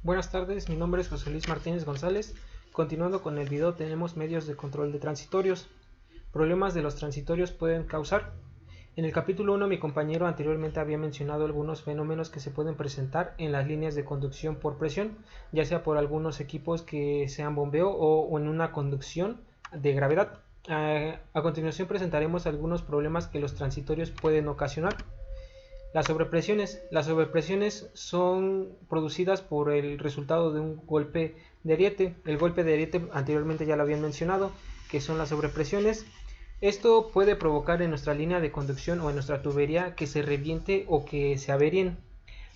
Buenas tardes, mi nombre es José Luis Martínez González. Continuando con el video, tenemos medios de control de transitorios. Problemas de los transitorios pueden causar. En el capítulo 1 mi compañero anteriormente había mencionado algunos fenómenos que se pueden presentar en las líneas de conducción por presión, ya sea por algunos equipos que sean bombeo o en una conducción de gravedad. A continuación presentaremos algunos problemas que los transitorios pueden ocasionar. Las sobrepresiones. Las sobrepresiones son producidas por el resultado de un golpe de ariete. El golpe de ariete anteriormente ya lo habían mencionado, que son las sobrepresiones. Esto puede provocar en nuestra línea de conducción o en nuestra tubería que se reviente o que se averien.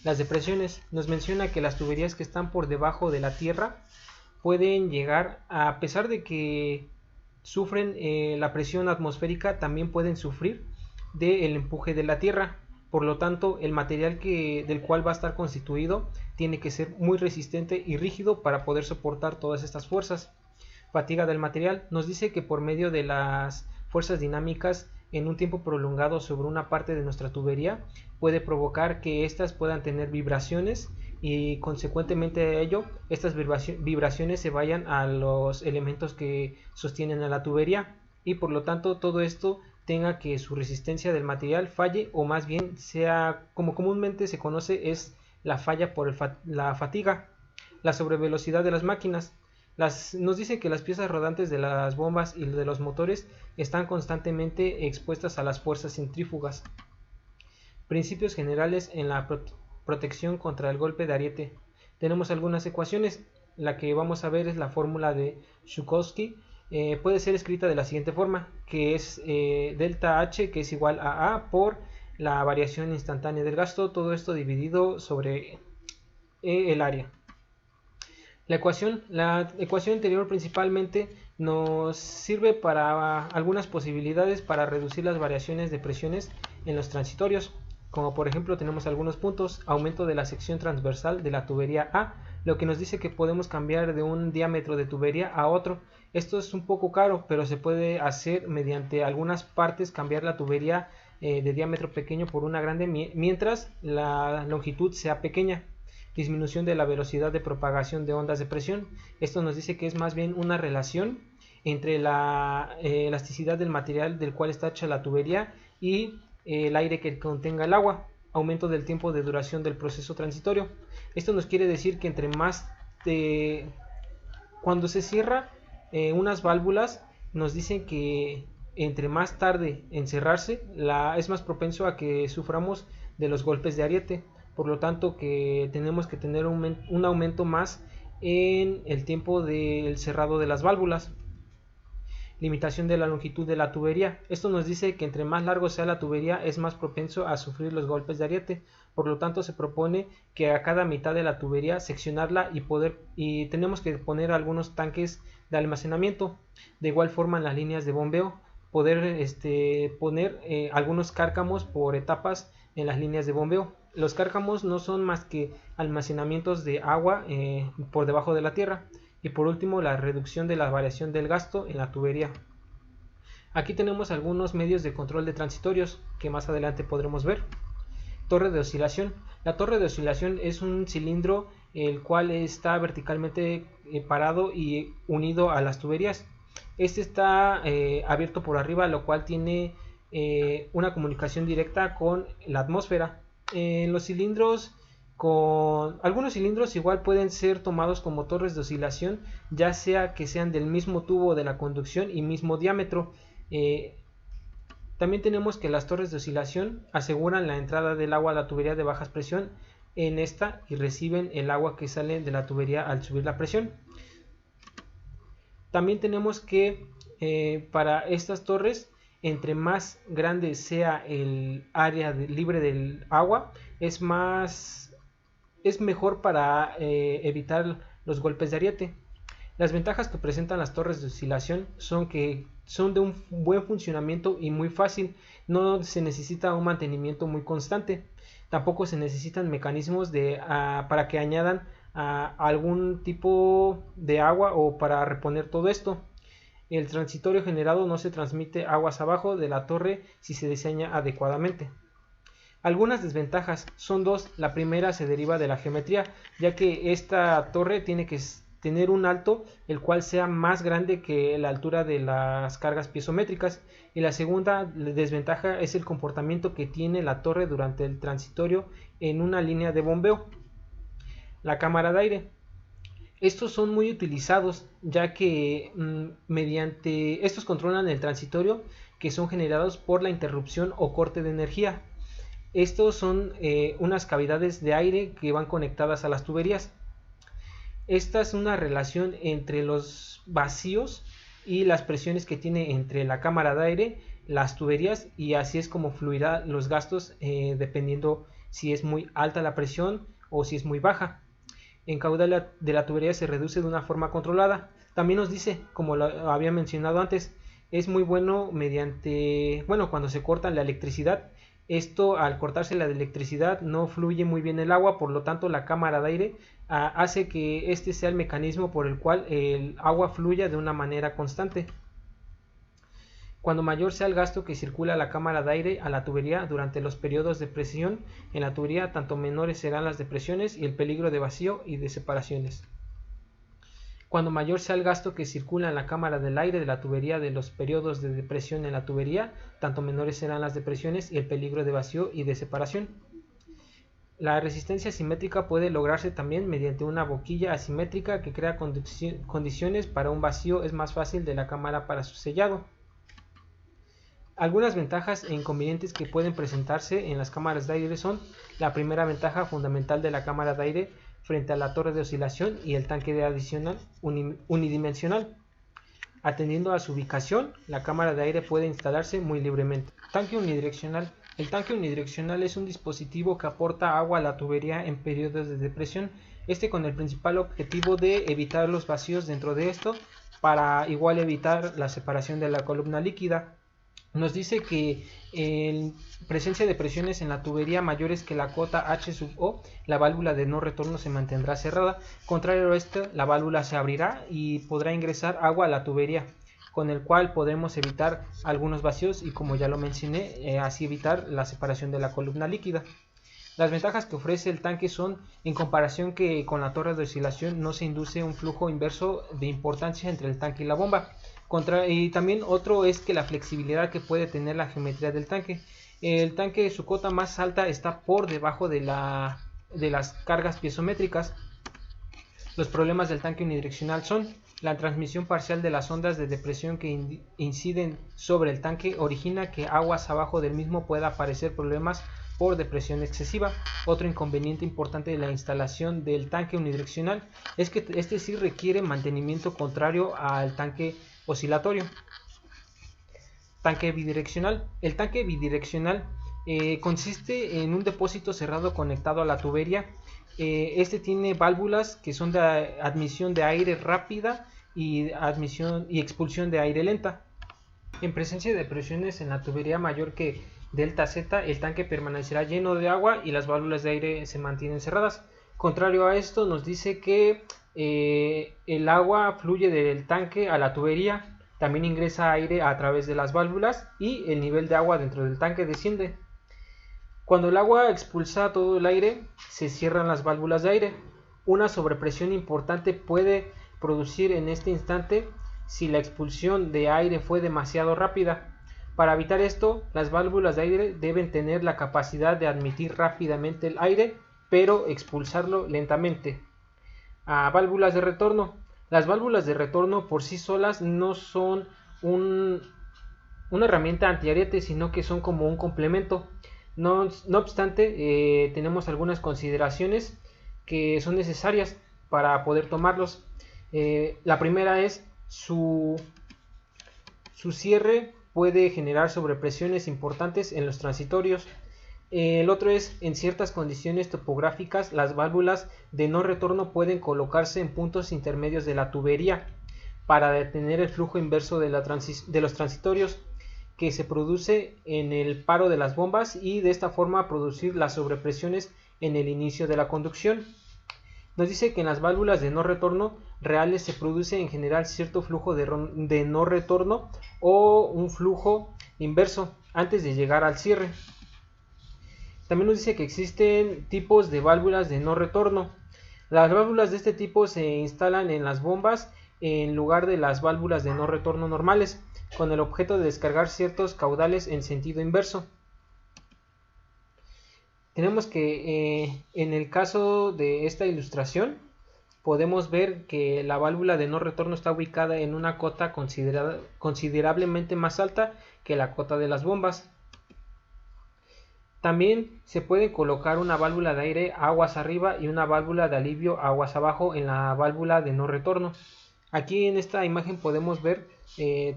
Las depresiones. Nos menciona que las tuberías que están por debajo de la tierra pueden llegar, a pesar de que sufren la presión atmosférica, también pueden sufrir del empuje de la tierra. Por lo tanto, el material del cual va a estar constituido tiene que ser muy resistente y rígido para poder soportar todas estas fuerzas. Fatiga del material. Nos dice que por medio de las fuerzas dinámicas en un tiempo prolongado sobre una parte de nuestra tubería puede provocar que éstas puedan tener vibraciones y consecuentemente a ello estas vibraciones se vayan a los elementos que sostienen a la tubería y por lo tanto todo esto tenga que su resistencia del material falle, o más bien sea, como comúnmente se conoce, es la falla por la fatiga. La sobrevelocidad de las máquinas. Nos dice que las piezas rodantes de las bombas y de los motores están constantemente expuestas a las fuerzas centrífugas. Principios generales en la protección contra el golpe de ariete. Tenemos algunas ecuaciones. La que vamos a ver es la fórmula de Shukovsky. Puede ser escrita de la siguiente forma, que es delta H, que es igual a A por la variación instantánea del gasto, todo esto dividido sobre el área. La ecuación anterior principalmente nos sirve para algunas posibilidades para reducir las variaciones de presiones en los transitorios, como por ejemplo tenemos algunos puntos: aumento de la sección transversal de la tubería A, lo que nos dice que podemos cambiar de un diámetro de tubería a otro. Esto es un poco caro, pero se puede hacer mediante algunas partes, cambiar la tubería de diámetro pequeño por una grande mientras la longitud sea pequeña. Disminución de la velocidad de propagación de ondas de presión. Esto nos dice que es más bien una relación entre la elasticidad del material del cual está hecha la tubería y el aire que contenga el agua. Aumento del tiempo de duración del proceso transitorio. Esto nos quiere decir que entre más cuando se cierra unas válvulas, nos dicen que entre más tarde en cerrarse, es más propenso a que suframos de los golpes de ariete. Por lo tanto, que tenemos que tener un aumento más en el tiempo del cerrado de las válvulas. Limitación de la longitud de la tubería. Esto nos dice que entre más largo sea la tubería es más propenso a sufrir los golpes de ariete. Por lo tanto, se propone que a cada mitad de la tubería seccionarla y tenemos que poner algunos tanques de almacenamiento. De igual forma, en las líneas de bombeo poder poner algunos cárcamos por etapas en las líneas de bombeo. Los cárcamos no son más que almacenamientos de agua por debajo de la tierra. Y por último, la reducción de la variación del gasto en la tubería. Aquí tenemos algunos medios de control de transitorios que más adelante podremos ver. Torre de oscilación. La torre de oscilación es un cilindro el cual está verticalmente parado y unido a las tuberías. Este está abierto por arriba, lo cual tiene una comunicación directa con la atmósfera. Los cilindros algunos cilindros igual pueden ser tomados como torres de oscilación, ya sea que sean del mismo tubo de la conducción y mismo diámetro. También tenemos que las torres de oscilación aseguran la entrada del agua a la tubería de baja presión en esta y reciben el agua que sale de la tubería al subir la presión. También tenemos que para estas torres, entre más grande sea el área libre del agua, es mejor para evitar los golpes de ariete. Las ventajas que presentan las torres de oscilación son que son de un buen funcionamiento y muy fácil. No se necesita un mantenimiento muy constante. Tampoco se necesitan mecanismos para que añadan algún tipo de agua o para reponer todo esto. El transitorio generado no se transmite aguas abajo de la torre si se diseña adecuadamente. Algunas desventajas son dos. La primera se deriva de la geometría, ya que esta torre tiene que tener un alto el cual sea más grande que la altura de las cargas piezométricas, y la segunda desventaja es el comportamiento que tiene la torre durante el transitorio en una línea de bombeo. La cámara de aire. Estos son muy utilizados, ya que mediante estos controlan el transitorio, que son generados por la interrupción o corte de energía. Estos son unas cavidades de aire que van conectadas a las tuberías. Esta es una relación entre los vacíos y las presiones que tiene entre la cámara de aire, las tuberías, y así es como fluirán los gastos dependiendo si es muy alta la presión o si es muy baja. El caudal de la tubería se reduce de una forma controlada. También nos dice, como lo había mencionado antes, es muy bueno cuando se corta la electricidad. Esto, al cortarse la electricidad, no fluye muy bien el agua, por lo tanto la cámara de aire hace que este sea el mecanismo por el cual el agua fluya de una manera constante. Cuando mayor sea el gasto que circula la cámara de aire a la tubería durante los periodos de presión en la tubería, tanto menores serán las depresiones y el peligro de vacío y de separaciones. Cuando mayor sea el gasto que circula en la cámara del aire de la tubería de los periodos de depresión en la tubería, tanto menores serán las depresiones y el peligro de vacío y de separación. La resistencia simétrica puede lograrse también mediante una boquilla asimétrica que crea condiciones para un vacío es más fácil de la cámara para su sellado. Algunas ventajas e inconvenientes que pueden presentarse en las cámaras de aire son: la primera ventaja fundamental de la cámara de aire frente a la torre de oscilación y el tanque de adicional unidimensional. Atendiendo a su ubicación, la cámara de aire puede instalarse muy libremente. Tanque unidireccional. El tanque unidireccional es un dispositivo que aporta agua a la tubería en periodos de depresión, con el principal objetivo de evitar los vacíos dentro de esto, para igual evitar la separación de la columna líquida. Nos dice que en presencia de presiones en la tubería mayores que la cota H sub O, la válvula de no retorno se mantendrá cerrada. Contrario a esto, la válvula se abrirá y podrá ingresar agua a la tubería, con el cual podremos evitar algunos vacíos y, como ya lo mencioné, así evitar la separación de la columna líquida. Las ventajas que ofrece el tanque son: en comparación que con la torre de oscilación no se induce un flujo inverso de importancia entre el tanque y la bomba. Y también otro es que la flexibilidad que puede tener la geometría del tanque. El tanque, su cota más alta está por debajo de las cargas piezométricas. Los problemas del tanque unidireccional son: la transmisión parcial de las ondas de depresión que inciden sobre el tanque origina que aguas abajo del mismo pueda aparecer problemas por depresión excesiva. Otro inconveniente importante de la instalación del tanque unidireccional es que este sí requiere mantenimiento contrario al tanque oscilatorio. Tanque bidireccional. El tanque bidireccional consiste en un depósito cerrado conectado a la tubería. Este tiene válvulas que son de admisión de aire rápida y admisión y expulsión de aire lenta. En presencia de presiones en la tubería mayor que delta Z, el tanque permanecerá lleno de agua y las válvulas de aire se mantienen cerradas. Contrario a esto, nos dice que el agua fluye del tanque a la tubería, también ingresa aire a través de las válvulas y el nivel de agua dentro del tanque desciende. Cuando el agua expulsa todo el aire, se cierran las válvulas de aire. Una sobrepresión importante puede producir en este instante si la expulsión de aire fue demasiado rápida. Para evitar esto, las válvulas de aire deben tener la capacidad de admitir rápidamente el aire, pero expulsarlo lentamente. Válvulas de retorno. Las válvulas de retorno por sí solas no son una herramienta antiariete, sino que son como un complemento. No obstante, tenemos algunas consideraciones que son necesarias para poder tomarlos. La primera es su cierre puede generar sobrepresiones importantes en los transitorios. El otro es: en ciertas condiciones topográficas, las válvulas de no retorno pueden colocarse en puntos intermedios de la tubería para detener el flujo inverso de los transitorios que se produce en el paro de las bombas, y de esta forma producir las sobrepresiones en el inicio de la conducción. Nos dice que en las válvulas de no retorno reales se produce en general cierto flujo de no retorno o un flujo inverso antes de llegar al cierre. También nos dice que existen tipos de válvulas de no retorno. Las válvulas de este tipo se instalan en las bombas en lugar de las válvulas de no retorno normales, con el objeto de descargar ciertos caudales en sentido inverso. Tenemos que en el caso de esta ilustración podemos ver que la válvula de no retorno está ubicada en una cota considerablemente más alta que la cota de las bombas. También se puede colocar una válvula de aire aguas arriba y una válvula de alivio aguas abajo en la válvula de no retorno. Aquí en esta imagen podemos ver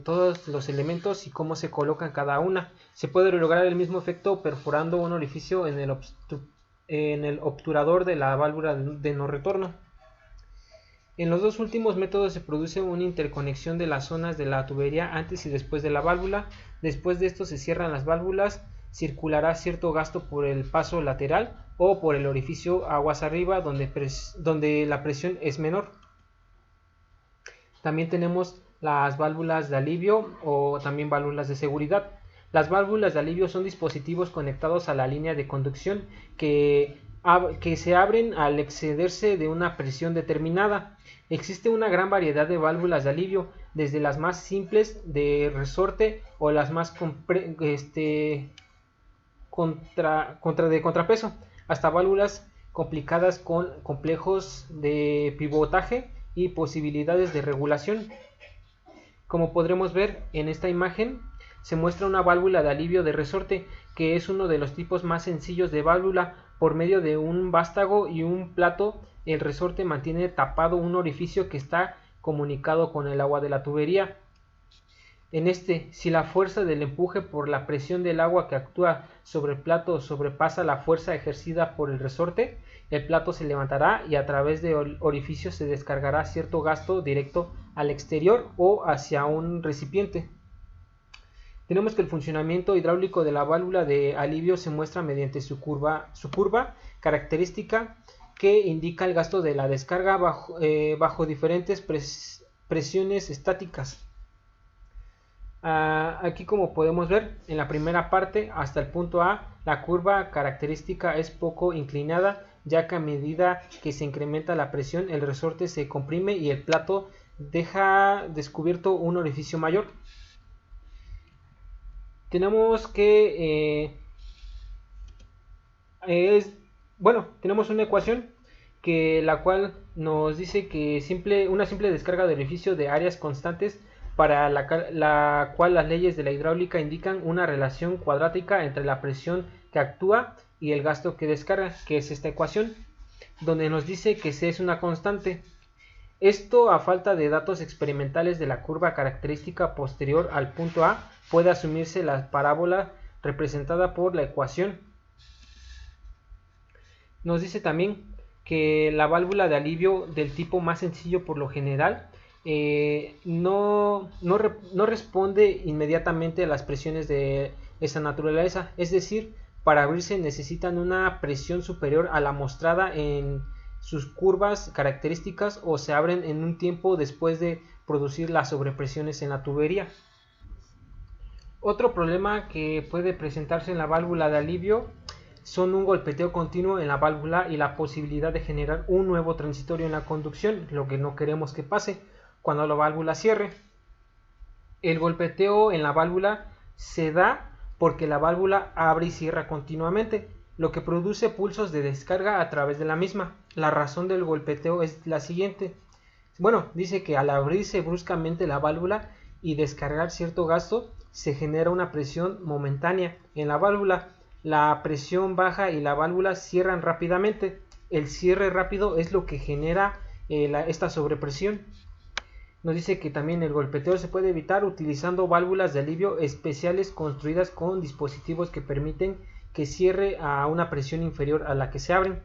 todos los elementos y cómo se colocan cada una. Se puede lograr el mismo efecto perforando un orificio en el obturador de la válvula de no retorno. En los dos últimos métodos se produce una interconexión de las zonas de la tubería antes y después de la válvula. Después de esto se cierran las válvulas, circulará cierto gasto por el paso lateral o por el orificio aguas arriba donde la presión es menor. También tenemos las válvulas de alivio o también válvulas de seguridad. Las válvulas de alivio son dispositivos conectados a la línea de conducción que se abren al excederse de una presión determinada. Existe una gran variedad de válvulas de alivio, desde las más simples de resorte o las más de contrapeso, hasta válvulas complicadas con complejos de pivotaje y posibilidades de regulación. Como podremos ver en esta imagen, se muestra una válvula de alivio de resorte, que es uno de los tipos más sencillos de válvula. Por medio de un vástago y un plato, el resorte mantiene tapado un orificio que está comunicado con el agua de la tubería. En este, si la fuerza del empuje por la presión del agua que actúa sobre el plato sobrepasa la fuerza ejercida por el resorte, el plato se levantará y a través del orificio se descargará cierto gasto directo al exterior o hacia un recipiente. Tenemos que el funcionamiento hidráulico de la válvula de alivio se muestra mediante su curva característica que indica el gasto de la descarga bajo diferentes presiones estáticas. Aquí, como podemos ver en la primera parte, hasta el punto A, la curva característica es poco inclinada, ya que a medida que se incrementa la presión el resorte se comprime y el plato deja descubierto un orificio mayor. Tenemos que tenemos una ecuación la cual nos dice que una simple descarga de orificio de áreas constantes, para la cual las leyes de la hidráulica indican una relación cuadrática entre la presión que actúa y el gasto que descarga, que es esta ecuación, donde nos dice que C es una constante. Esto, a falta de datos experimentales de la curva característica posterior al punto A, puede asumirse la parábola representada por la ecuación. Nos dice también que la válvula de alivio del tipo más sencillo por lo general no responde inmediatamente a las presiones de esa naturaleza, es decir, para abrirse necesitan una presión superior a la mostrada en sus curvas características o se abren en un tiempo después de producir las sobrepresiones en la tubería. Otro problema que puede presentarse en la válvula de alivio son un golpeteo continuo en la válvula y la posibilidad de generar un nuevo transitorio en la conducción, lo que no queremos que pase cuando la válvula cierre. El golpeteo en la válvula se da porque la válvula abre y cierra continuamente, lo que produce pulsos de descarga a través de la misma. La razón del golpeteo es la siguiente. Dice que al abrirse bruscamente la válvula y descargar cierto gasto, se genera una presión momentánea en la válvula. La presión baja y la válvula cierran rápidamente. El cierre rápido es lo que genera esta sobrepresión. Nos dice que también el golpeteo se puede evitar utilizando válvulas de alivio especiales construidas con dispositivos que permiten que cierre a una presión inferior a la que se abren.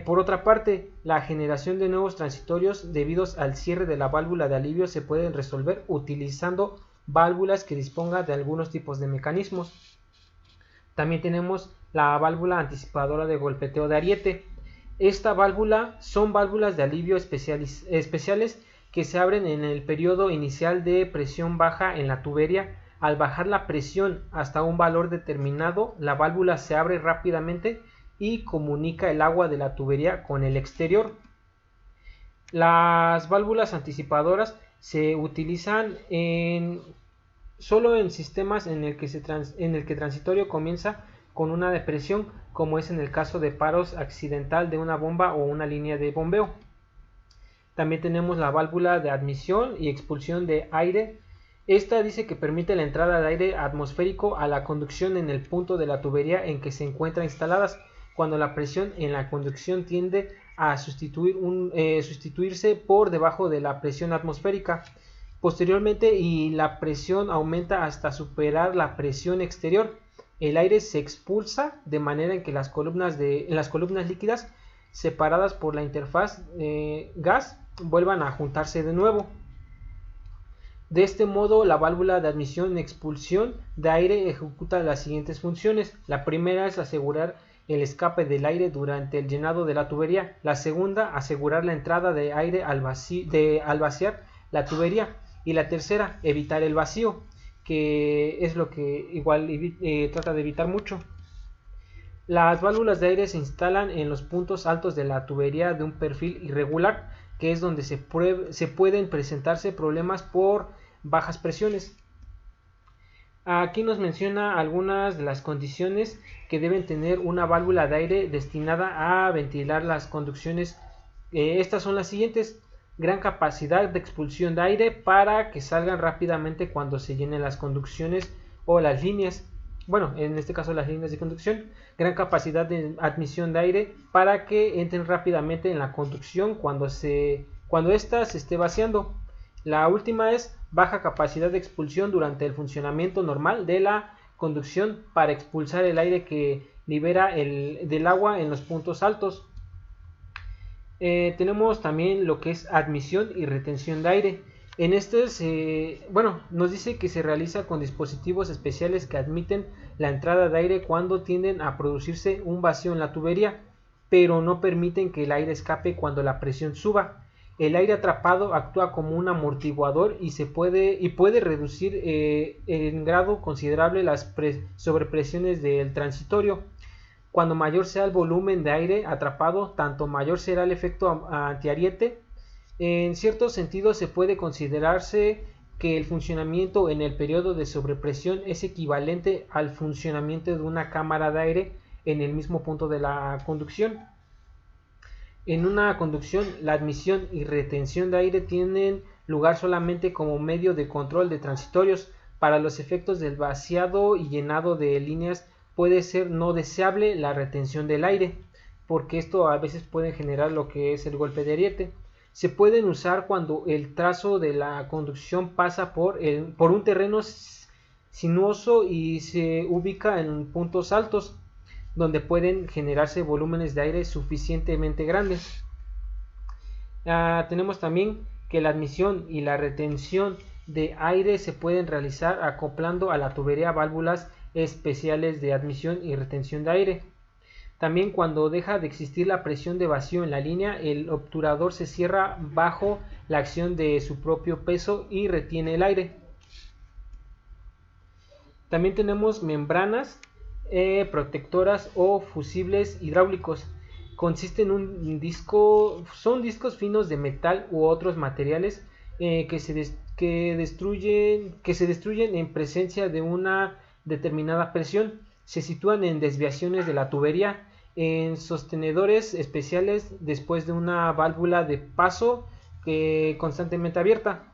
Por otra parte, la generación de nuevos transitorios debidos al cierre de la válvula de alivio se pueden resolver utilizando válvulas que dispongan de algunos tipos de mecanismos. También tenemos la válvula anticipadora de golpeteo de ariete. Esta válvula son válvulas de alivio especiales que se abren en el periodo inicial de presión baja en la tubería Al bajar la presión hasta un valor determinado, la válvula se abre rápidamente y comunica el agua de la tubería con el exterior. Las válvulas anticipadoras se utilizan solo en sistemas en el que transitorio comienza con una depresión, como es en el caso de paros accidental de una bomba o una línea de bombeo. También tenemos la válvula de admisión y expulsión de aire. Esta dice que permite la entrada de aire atmosférico a la conducción en el punto de la tubería en que se encuentra instaladas, cuando la presión en la conducción tiende a sustituirse por debajo de la presión atmosférica. Posteriormente, y la presión aumenta hasta superar la presión exterior, el aire se expulsa de manera en que en las columnas líquidas separadas por la interfaz gas vuelvan a juntarse de nuevo. De este modo, la válvula de admisión y expulsión de aire ejecuta las siguientes funciones. La primera es asegurar el escape del aire durante el llenado de la tubería. La segunda, asegurar la entrada de aire al vaciar la tubería. Y la tercera, evitar el vacío, que es lo que igual trata de evitar mucho. Las válvulas de aire se instalan en los puntos altos de la tubería de un perfil irregular, que es donde se pueden presentarse problemas por bajas presiones. Aquí nos menciona algunas de las condiciones que deben tener una válvula de aire destinada a ventilar las conducciones. Estas son las siguientes: gran capacidad de expulsión de aire para que salgan rápidamente cuando se llenen las conducciones o las líneas. Bueno, en este caso las líneas de conducción. Gran capacidad de admisión de aire para que entren rápidamente en la conducción cuando ésta se esté vaciando. La última es baja capacidad de expulsión durante el funcionamiento normal de la conducción para expulsar el aire que libera del agua en los puntos altos. Tenemos también lo que es admisión y retención de aire. En este nos dice que se realiza con dispositivos especiales que admiten la entrada de aire cuando tienden a producirse un vacío en la tubería, pero no permiten que el aire escape cuando la presión suba. El aire atrapado actúa como un amortiguador y puede reducir en grado considerable las sobrepresiones del transitorio. Cuando mayor sea el volumen de aire atrapado, tanto mayor será el efecto antiariete. En cierto sentido, se puede considerarse que el funcionamiento en el periodo de sobrepresión es equivalente al funcionamiento de una cámara de aire en el mismo punto de la conducción. En una conducción, la admisión y retención de aire tienen lugar solamente como medio de control de transitorios. Para los efectos del vaciado y llenado de líneas puede ser no deseable la retención del aire, porque esto a veces puede generar lo que es el golpe de ariete. Se pueden usar cuando el trazo de la conducción pasa por un terreno sinuoso y se ubica en puntos altos, donde pueden generarse volúmenes de aire suficientemente grandes. Tenemos también que la admisión y la retención de aire se pueden realizar acoplando a la tubería válvulas especiales de admisión y retención de aire. También, cuando deja de existir la presión de vacío en la línea, el obturador se cierra bajo la acción de su propio peso y retiene el aire. También tenemos membranas protectoras o fusibles hidráulicos. Consisten son discos finos de metal u otros materiales que se destruyen en presencia de una determinada presión. Se sitúan en desviaciones de la tubería, en sostenedores especiales después de una válvula de paso constantemente abierta.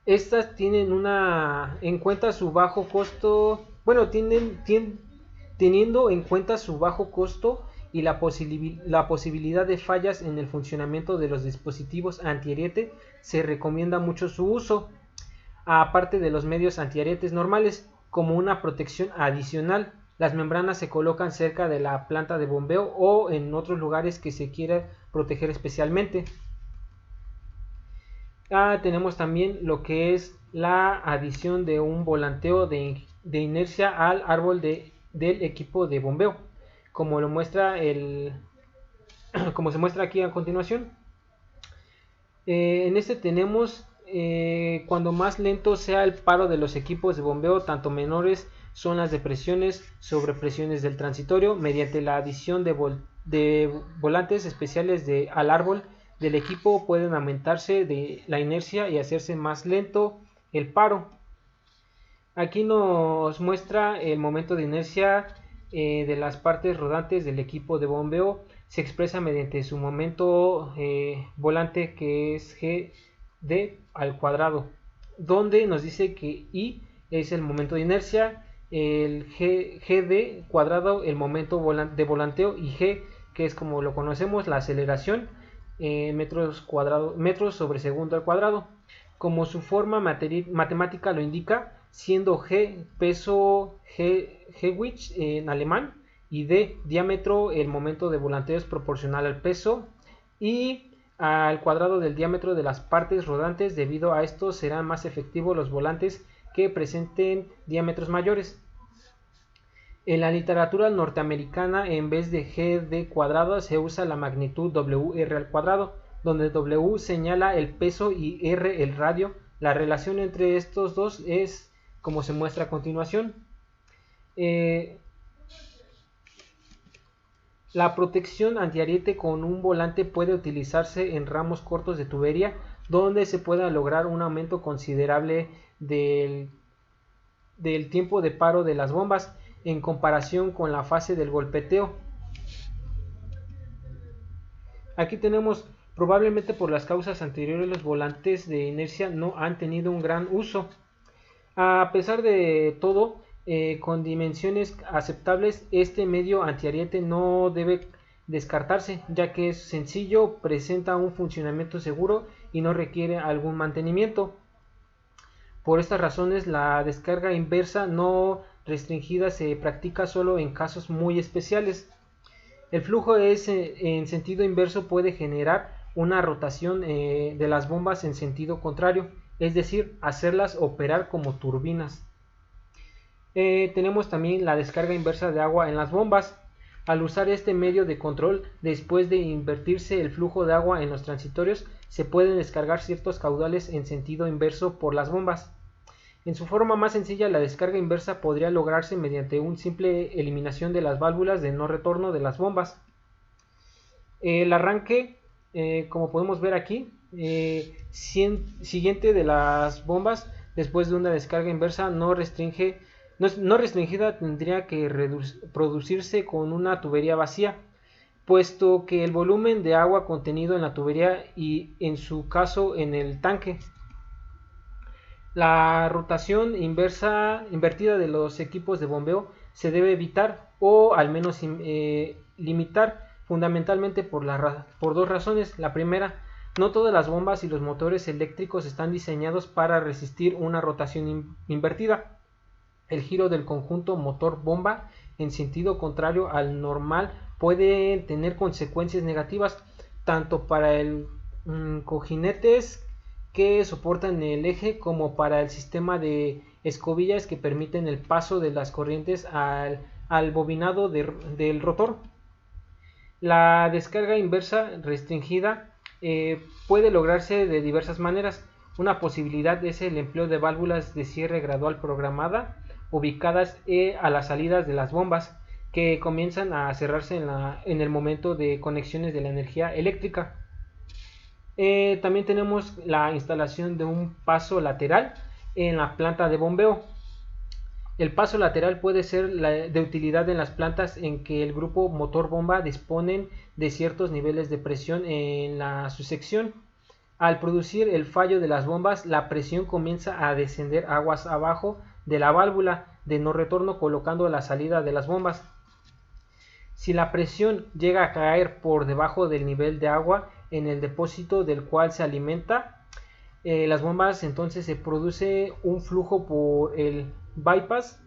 Estas tienen en cuenta su bajo costo, teniendo en cuenta su bajo costo y la posibilidad de fallas en el funcionamiento de los dispositivos antiariete, se recomienda mucho su uso, aparte de los medios antiarietes normales. Como una protección adicional, las membranas se colocan cerca de la planta de bombeo o en otros lugares que se quiera proteger especialmente. Tenemos también lo que es la adición de un volanteo de inercia al árbol del equipo de bombeo, como se muestra aquí a continuación. En este tenemos cuando más lento sea el paro de los equipos de bombeo, tanto menores son las depresiones sobre presiones del transitorio. Mediante la adición de volantes especiales al árbol del equipo pueden aumentarse de la inercia y hacerse más lento el paro. Aquí nos muestra el momento de inercia de las partes rodantes del equipo de bombeo. Se expresa mediante su momento volante, que es Gd al cuadrado, donde nos dice que I es el momento de inercia, el Gd cuadrado el momento de volanteo, y G, que es como lo conocemos, la aceleración, metros sobre segundo al cuadrado, como su forma matemática lo indica, siendo G peso Gewicht en alemán y D diámetro. El momento de volanteo es proporcional al peso y al cuadrado del diámetro de las partes rodantes. Debido a esto serán más efectivos los volantes que presenten diámetros mayores. En la literatura norteamericana, en vez de Gd cuadrado se usa la magnitud Wr al cuadrado, donde W señala el peso y R el radio. La relación entre estos dos es como se muestra a continuación. La protección antiariete con un volante puede utilizarse en ramos cortos de tubería, donde se pueda lograr un aumento considerable del tiempo de paro de las bombas en comparación con la fase del golpeteo. Aquí tenemos, probablemente por las causas anteriores, los volantes de inercia no han tenido un gran uso. A pesar de todo, con dimensiones aceptables, este medio antiariete no debe descartarse, ya que es sencillo, presenta un funcionamiento seguro y no requiere algún mantenimiento. Por estas razones, la descarga inversa no restringida se practica solo en casos muy especiales. El flujo en sentido inverso puede generar una rotación de las bombas en sentido contrario, es decir, hacerlas operar como turbinas. Tenemos también la descarga inversa de agua en las bombas. Al usar este medio de control, después de invertirse el flujo de agua en los transitorios, se pueden descargar ciertos caudales en sentido inverso por las bombas. En su forma más sencilla, la descarga inversa podría lograrse mediante una simple eliminación de las válvulas de no retorno de las bombas. El arranque, como podemos ver aquí, siguiente de las bombas después de una descarga inversa no restringida tendría que producirse con una tubería vacía, puesto que el volumen de agua contenido en la tubería y en su caso en el tanque. La rotación invertida de los equipos de bombeo se debe evitar o al menos limitar, fundamentalmente por dos razones. La primera, no todas las bombas y los motores eléctricos están diseñados para resistir una rotación invertida. El giro del conjunto motor-bomba en sentido contrario al normal puede tener consecuencias negativas tanto para el cojinetes que soportan el eje como para el sistema de escobillas que permiten el paso de las corrientes al bobinado del rotor. La descarga inversa restringida puede lograrse de diversas maneras. Una posibilidad es el empleo de válvulas de cierre gradual programadas ubicadas a las salidas de las bombas, que comienzan a cerrarse en el momento de conexiones de la energía eléctrica. También tenemos la instalación de un paso lateral en la planta de bombeo. El paso lateral puede ser de utilidad en las plantas en que el grupo motor-bomba disponen de ciertos niveles de presión en su sección. Al producir el fallo de las bombas, la presión comienza a descender aguas abajo de la válvula de no retorno, colocando la salida de las bombas. Si la presión llega a caer por debajo del nivel de agua en el depósito del cual se alimenta las bombas, entonces se produce un flujo por el bypass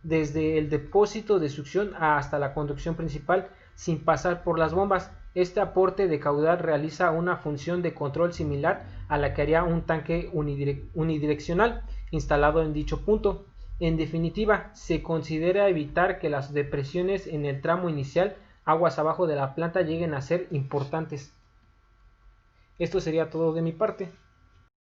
desde el depósito de succión hasta la conducción principal sin pasar por las bombas. Este aporte de caudal realiza una función de control similar a la que haría un tanque unidireccional instalado en dicho punto. En definitiva, se considera evitar que las depresiones en el tramo inicial, aguas abajo de la planta, lleguen a ser importantes. Esto sería todo de mi parte.